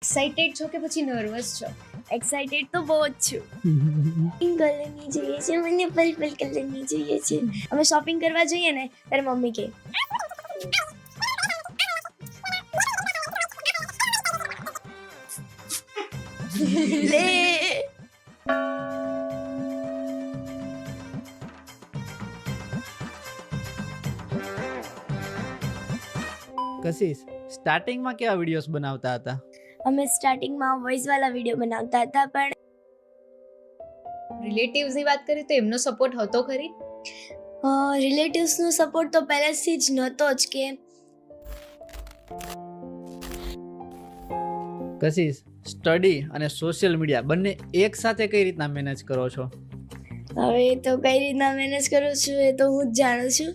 Excited છો કે પછી નર્વસ છો? એક્સાઇટેડ તો બહુ જ છું. પિંક કલરની જોઈએ છે, મને પર્પલ કલરની જોઈએ છે. અમે શોપિંગ કરવા જઈએ ને ત્યારે મમ્મી કહે લે. કશિશ, સ્ટાર્ટિંગમાં કેવા વિડીયોઝ બનાવતા હતા? અમે સ્ટાર્ટિંગમાં વોઇસ વાળા વિડીયો બનાવતા હતા, પણ રિલેટિવ્સની વાત કરીએ તો એમનો સપોર્ટ હતો ખરી? રિલેટિવ્સનો સપોર્ટ તો પહેલેથી જ નહોતો જ કે કશિશ, સ્ટડી અને સોશિયલ મીડિયા બંને એક સાથે કઈ રીતના મેનેજ કરો છો? હવે એ તો કઈ રીતના મેનેજ કરું છું એ તો હું જ જાણું છું.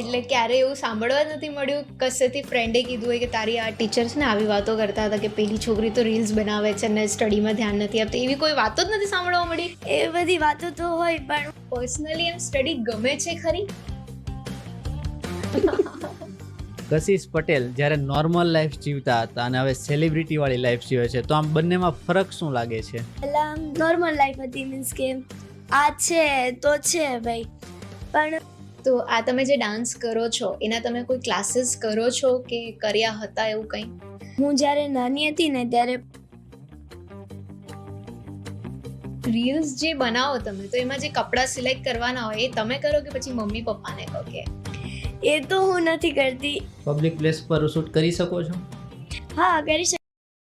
એટલે ક્યારે એવું સાંભળવા નથી મળ્યું કશેથી ફ્રેન્ડે કીધું હોય કે તારી આ ટીચર છે ને આવી વાતો કરતા હતા કે પેલી છોકરી તો રીલ્સ બનાવે છે ને સ્ટડીમાં ધ્યાન નથી આપતી, એવી કોઈ વાતો જ નથી સાંભળવા મળી? એ બધી વાતો તો હોય, પણ પર્સનલી એમ સ્ટડી ગમે છે ખરી? કશિશ પટેલ જ્યારે નોર્મલ લાઈફ જીવતા હતા અને હવે સેલિબ્રિટી વાળી લાઈફ જીવે છે, તો આમ બંનેમાં ફરક શું લાગે છે? પહેલાં નોર્મલ લાઈફ હતી, મીન્સ કે આ છે તો છે ભાઈ. પણ તો આ તમે જે ડાન્સ કરો છો એના તમે કોઈ ક્લાસીસ કરો છો કે કર્યા હતા એવું કંઈ? હું જ્યારે નાની હતી ને ત્યારે રીલ્સ જે બનાવો તમે તો એમાં જે કપડાં સિલેક્ટ કરવાના હોય એ તમે કરો કે પછી મમ્મી પપ્પાને કહો કે? એ તો હું નથી કરતી. પબ્લિક પ્લેસ પર શૂટ કરી શકો છો? હા, કરી શકું.